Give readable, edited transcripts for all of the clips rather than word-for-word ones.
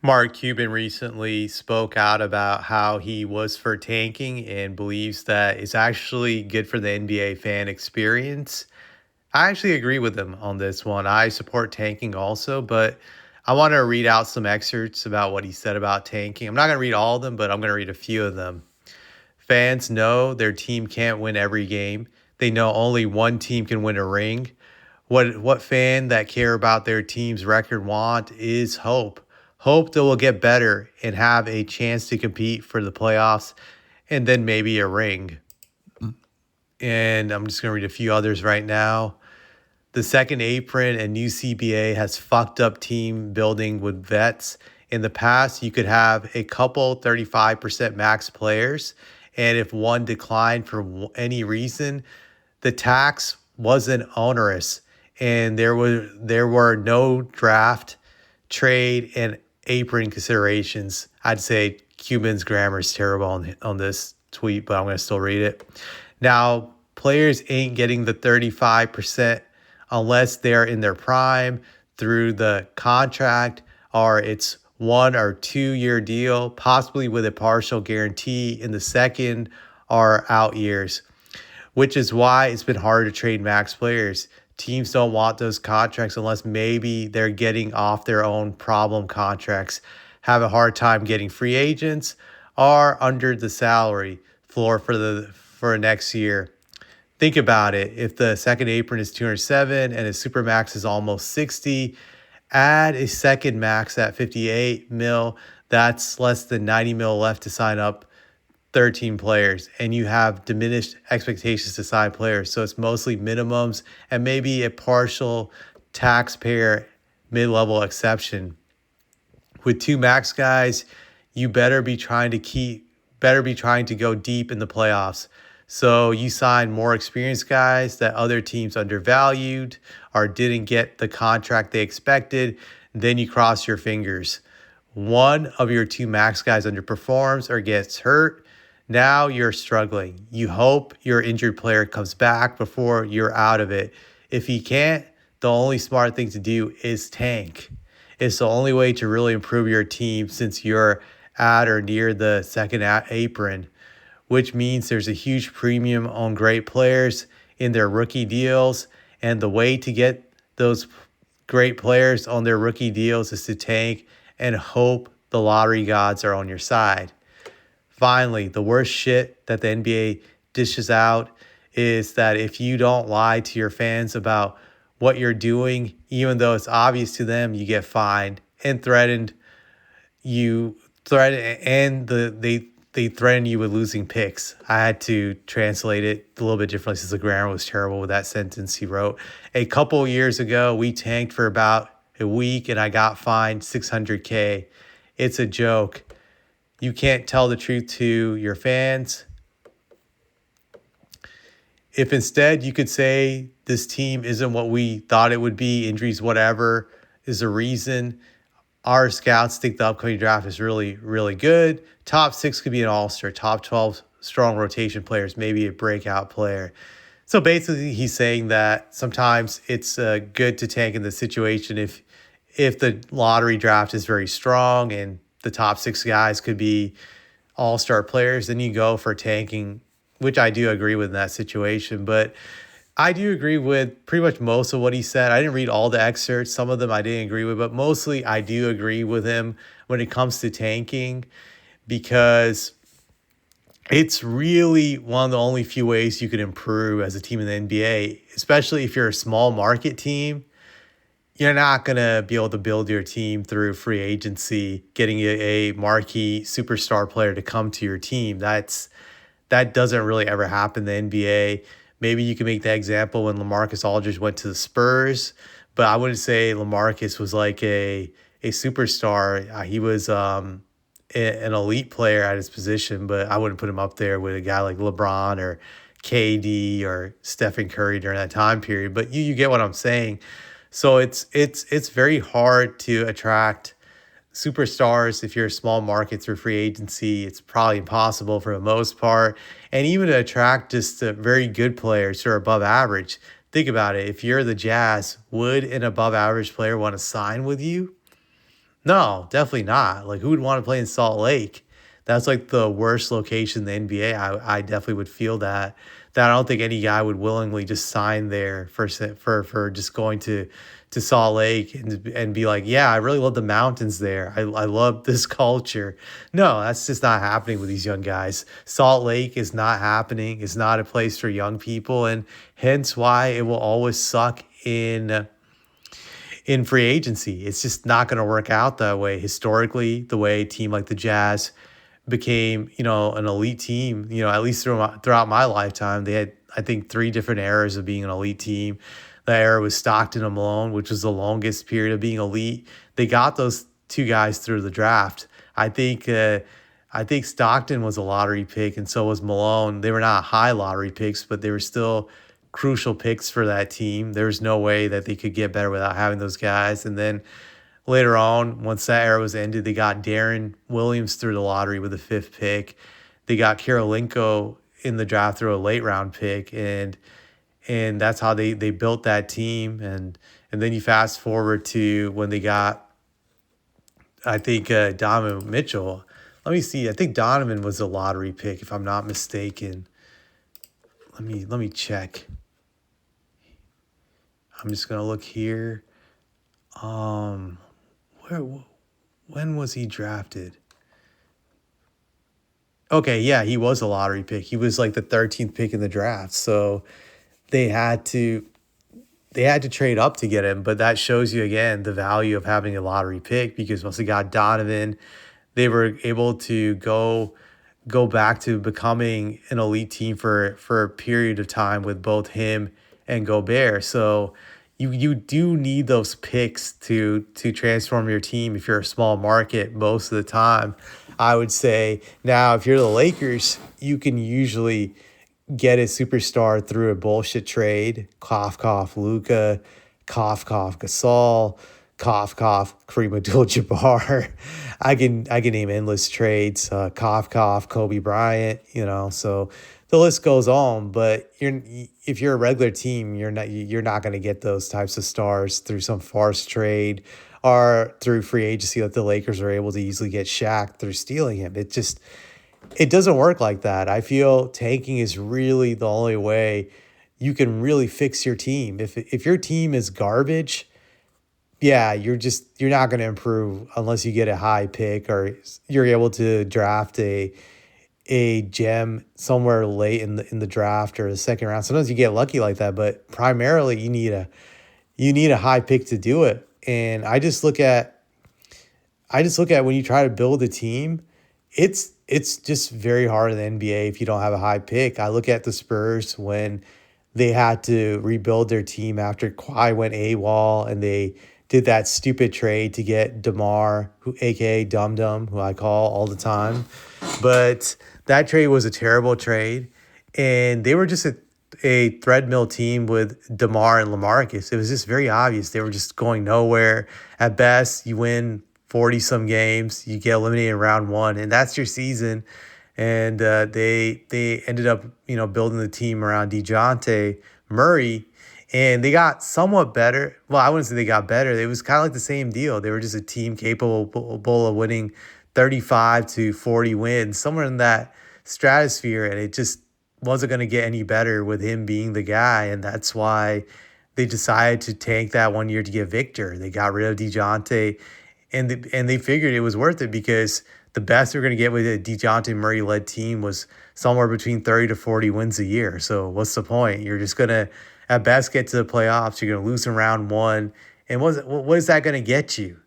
Mark Cuban recently spoke out about how he was for tanking and believes that it's actually good for the NBA fan experience. I actually agree with him on this one. I support tanking also, but I want to read out some excerpts about what he said about tanking. I'm not going to read all of them, but I'm going to read a few of them. Fans know their team can't win every game. They know only one team can win a ring. What fan that care about their team's record want is hope. Hope that will get better and have a chance to compete for the playoffs and then maybe a ring. And I'm just going to read a few others right now. The second apron and new CBA has fucked up team building with vets. In the past, you could have a couple 35% max players, and if one declined for any reason, the tax wasn't onerous, and there were no draft, trade, and apron considerations. I'd say Cuban's grammar is terrible on this tweet, but I'm going to still read it. Now, players ain't getting the 35% unless they're in their prime through the contract, or it's 1 or 2 year deal, possibly with a partial guarantee in the second or out years, which is why it's been hard to trade max players. Teams don't want those contracts unless maybe they're getting off their own problem contracts, have a hard time getting free agents, are under the salary floor for next year. Think about it. If the second apron is 207 and his super max is almost 60, add a second max at 58 mil. That's less than 90 mil left to sign up 13 players, and you have diminished expectations to sign players. So it's mostly minimums and maybe a partial taxpayer mid-level exception. With two max guys, you better be trying to go deep in the playoffs. So you sign more experienced guys that other teams undervalued or didn't get the contract they expected. Then you cross your fingers. One of your two max guys underperforms or gets hurt. Now you're struggling. You hope your injured player comes back before you're out of it. If he can't, the only smart thing to do is tank. It's the only way to really improve your team since you're at or near the second apron, which means there's a huge premium on great players in their rookie deals. And the way to get those great players on their rookie deals is to tank and hope the lottery gods are on your side. Finally, the worst shit that the NBA dishes out is that if you don't lie to your fans about what you're doing, even though it's obvious to them, you get fined and threatened. You threaten and they threaten you with losing picks. I had to translate it a little bit differently since the grammar was terrible with that sentence he wrote. A couple years ago, we tanked for about a week and I got fined $600K. It's a joke. You can't tell the truth to your fans. If instead you could say this team isn't what we thought it would be, injuries, whatever, is a reason. Our scouts think the upcoming draft is really, really good. Top 6 could be an all-star. Top 12 strong rotation players, maybe a breakout player. So basically he's saying that sometimes it's good to tank in the situation if the lottery draft is very strong and the top 6 guys could be all-star players, then you go for tanking, which I do agree with in that situation. But I do agree with pretty much most of what he said. I didn't read all the excerpts. Some of them I didn't agree with, but mostly I do agree with him when it comes to tanking because it's really one of the only few ways you can improve as a team in the NBA, especially if you're a small market team. You're not going to be able to build your team through free agency, getting a marquee superstar player to come to your team. That doesn't really ever happen in the NBA. Maybe you can make that example when LaMarcus Aldridge went to the Spurs, but I wouldn't say LaMarcus was like a superstar. He was an elite player at his position, but I wouldn't put him up there with a guy like LeBron or KD or Stephen Curry during that time period. But you get what I'm saying. So it's very hard to attract superstars if you're a small market through free agency. It's probably impossible for the most part. And even to attract just very good players who are above average. Think about it. If you're the Jazz, would an above average player want to sign with you? No, definitely not. Like, who would want to play in Salt Lake? That's like the worst location in the NBA. I definitely would feel that. That I don't think any guy would willingly just sign there for just going to Salt Lake and be like, yeah, I really love the mountains there. I love this culture. No, that's just not happening with these young guys. Salt Lake is not happening. It's not a place for young people, and hence why it will always suck in free agency. It's just not going to work out that way. Historically, the way a team like the Jazz became, an elite team, at least throughout my lifetime, they had, I think, three different eras of being an elite team. The era was Stockton and Malone, which was the longest period of being elite. They got those two guys through the draft. I think, I think Stockton was a lottery pick, and so was Malone. They were not high lottery picks, but they were still crucial picks for that team. There's no way that they could get better without having those guys. And then later on, once that era was ended, they got Darren Williams through the lottery with the fifth pick. They got Karolinko in the draft through a late round pick, and that's how they built that team. And then you fast forward to when they got, I think, Donovan Mitchell. Let me see. I think Donovan was a lottery pick, if I'm not mistaken. Let me check. I'm just gonna look here. Um, where when was he drafted? Okay, yeah, he was a lottery pick. He was like the 13th pick in the draft. So they had to they had to trade up to get him, but that shows you again the value of having a lottery pick because once they got Donovan, they were able to go back to becoming an elite team for a period of time with both him and Gobert. So you do need those picks to transform your team if you're a small market most of the time. I would say now if you're the Lakers, you can usually get a superstar through a bullshit trade. Cough, cough, Luca, cough, Gasol, cough, Kareem Abdul-Jabbar. I can name endless trades. Cough, Kobe Bryant. So the list goes on. But if you're a regular team, you're not going to get those types of stars through some farce trade or through free agency that the Lakers are able to easily get Shaq through stealing him. It doesn't work like that. I feel tanking is really the only way you can really fix your team. If your team is garbage, yeah, you're not going to improve unless you get a high pick or you're able to draft a gem somewhere late in the draft or the second round. Sometimes you get lucky like that, but primarily you need a high pick to do it. And I just look at when you try to build a team, it's just very hard in the NBA if you don't have a high pick. I look at the Spurs when they had to rebuild their team after Kawhi went AWOL and they did that stupid trade to get DeMar, who aka Dum Dum, who I call all the time. But that trade was a terrible trade, and they were just a threadmill team with DeMar and LaMarcus. It was just very obvious they were just going nowhere. At best, you win 40 some games, you get eliminated in round one, and that's your season. And they ended up building the team around DeJounte Murray, and they got somewhat better. Well, I wouldn't say they got better. It was kind of like the same deal. They were just a team capable of winning 35 to 40 wins, somewhere in that stratosphere, and it just wasn't going to get any better with him being the guy, and that's why they decided to tank that one year to get Victor. They got rid of DeJounte, and they figured it was worth it because the best they're going to get with a DeJounte Murray led team was somewhere between 30 to 40 wins a year. So what's the point? You're just going to at best get to the playoffs. You're going to lose in round one, and what is that going to get you?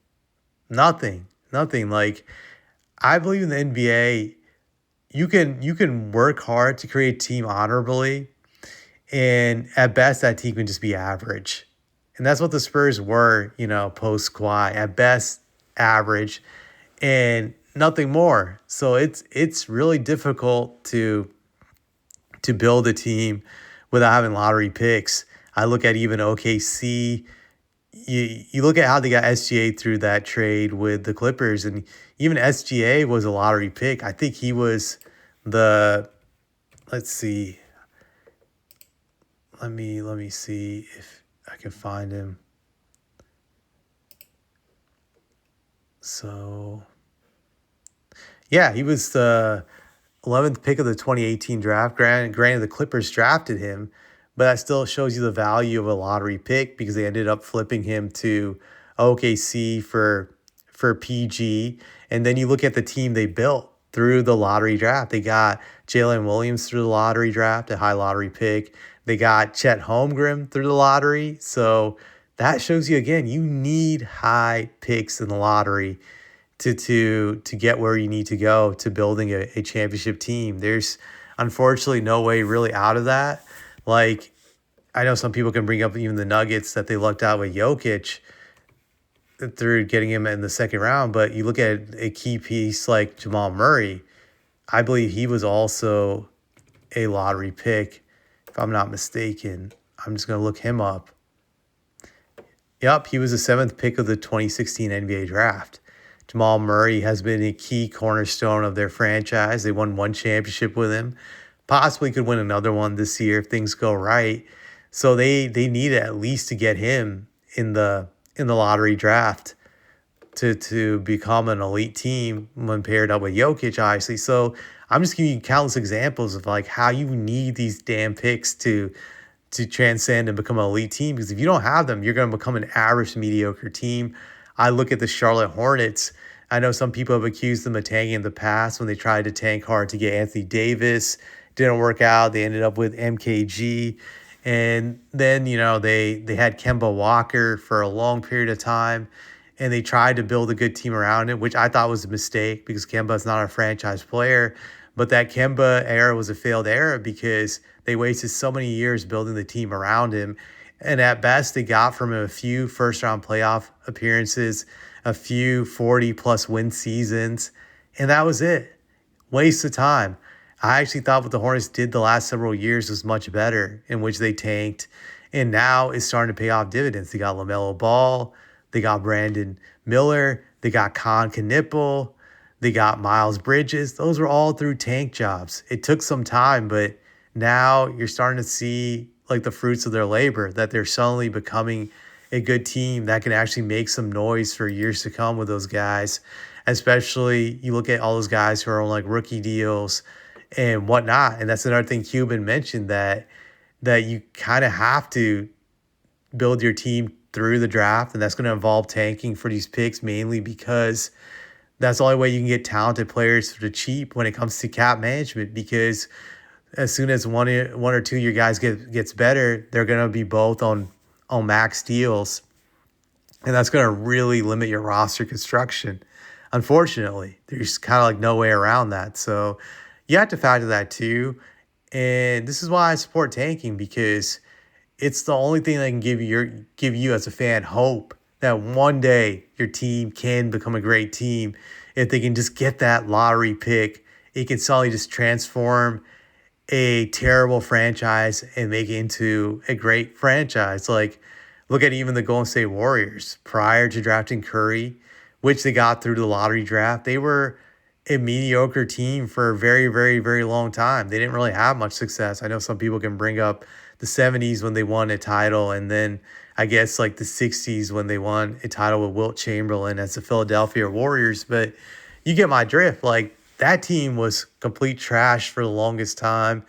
Nothing. Like, I believe in the NBA, you can work hard to create a team honorably, and at best that team can just be average. And that's what the Spurs were, post Kawhi. At best, average and nothing more. So it's really difficult to build a team without having lottery picks. I look at even OKC. You look at how they got SGA through that trade with the Clippers, and even SGA was a lottery pick. I think he was the let's see. Let me see if I can find him. So yeah, he was the 11th pick of the 2018 draft. Granted, the Clippers drafted him, but that still shows you the value of a lottery pick because they ended up flipping him to OKC for PG. And then you look at the team they built through the lottery draft. They got Jalen Williams through the lottery draft, a high lottery pick. They got Chet Holmgren through the lottery. So that shows you again, you need high picks in the lottery to get where you need to go to building a championship team. There's unfortunately no way really out of that. Like I know some people can bring up even the Nuggets that they lucked out with Jokic through getting him in the second round, but you look at a key piece like Jamal Murray, I believe he was also a lottery pick, if I'm not mistaken. I'm just gonna look him up. Yep, he was the seventh pick of the 2016 NBA draft. Jamal Murray has been a key cornerstone of their franchise. They won one championship with him. Possibly could win another one this year if things go right. So they need at least to get him in the lottery draft to become an elite team when paired up with Jokic, obviously. So I'm just giving you countless examples of like how you need these damn picks to transcend and become an elite team. Because if you don't have them, you're going to become an average, mediocre team. I look at the Charlotte Hornets. I know some people have accused them of tanking in the past when they tried to tank hard to get Anthony Davis. Didn't work out. They ended up with MKG. And then, they had Kemba Walker for a long period of time. And they tried to build a good team around it, which I thought was a mistake because Kemba is not a franchise player. But that Kemba era was a failed era because they wasted so many years building the team around him. And at best, they got from him a few first round playoff appearances, a few 40-plus win seasons, and that was it. Waste of time. I actually thought what the Hornets did the last several years was much better, in which they tanked, and now it's starting to pay off dividends. They got LaMelo Ball, they got Brandon Miller, they got Con Knipple, they got Miles Bridges. Those were all through tank jobs. It took some time, but now you're starting to see like the fruits of their labor, that they're suddenly becoming a good team that can actually make some noise for years to come with those guys. Especially you look at all those guys who are on like rookie deals and whatnot. And that's another thing Cuban mentioned, that you kind of have to build your team through the draft, and that's going to involve tanking for these picks mainly because that's the only way you can get talented players for the cheap when it comes to cap management. Because as soon as one or two of your guys gets better, they're going to be both on max deals, and that's going to really limit your roster construction. Unfortunately, there's kind of like no way around that. So you have to factor that too. And this is why I support tanking, because it's the only thing that can give you as a fan hope that one day your team can become a great team. If they can just get that lottery pick, it can suddenly just transform a terrible franchise and make it into a great franchise. Like, look at even the Golden State Warriors prior to drafting Curry, which they got through the lottery draft. They were a mediocre team for a very, very, very long time. They didn't really have much success. I know some people can bring up the 70s when they won a title, and then I guess like the 60s when they won a title with Wilt Chamberlain as the Philadelphia Warriors. But you get my drift. Like, that team was complete trash for the longest time.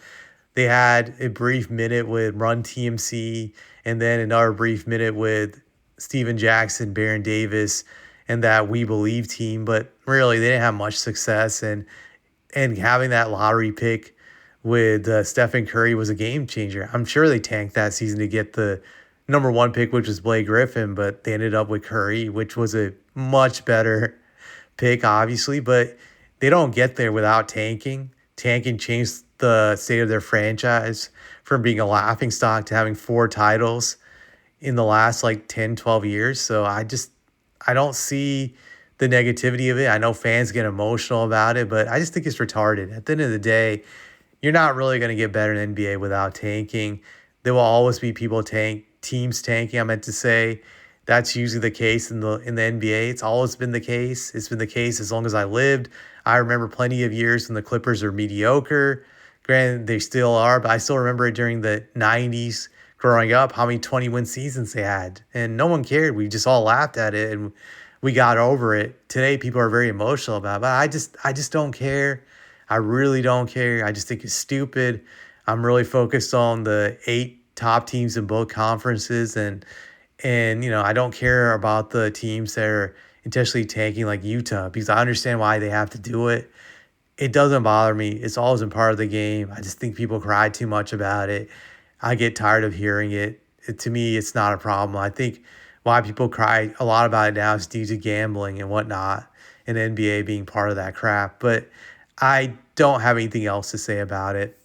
They had a brief minute with Run TMC and then another brief minute with Steven Jackson, Baron Davis, and that We Believe team. But really, they didn't have much success. And having that lottery pick with Stephen Curry was a game changer. I'm sure they tanked that season to get the number one pick, which was Blake Griffin, but they ended up with Curry, which was a much better pick, obviously. But they don't get there without tanking. Tanking changed the state of their franchise from being a laughingstock to having 4 titles in the last like 10, 12 years. So I don't see the negativity of it. I know fans get emotional about it, but I just think it's retarded. At the end of the day, you're not really going to get better in NBA without tanking. There will always be teams tanking, I meant to say. That's usually the case in the NBA. It's always been the case. It's been the case as long as I lived. I remember plenty of years when the Clippers are mediocre. Granted, they still are, but I still remember it during the 90s growing up, how many 20-win seasons they had. And no one cared. We just all laughed at it. And we got over it. Today, people are very emotional about it, but I just don't care. I really don't care. I just think it's stupid. I'm really focused on the 8 top teams in both conferences, and I don't care about the teams that are intentionally tanking like Utah because I understand why they have to do it. It doesn't bother me. It's always been part of the game. I just think people cry too much about it. I get tired of hearing it. To me, it's not a problem. I think why people cry a lot about it now is due to gambling and whatnot, and NBA being part of that crap. But I don't have anything else to say about it.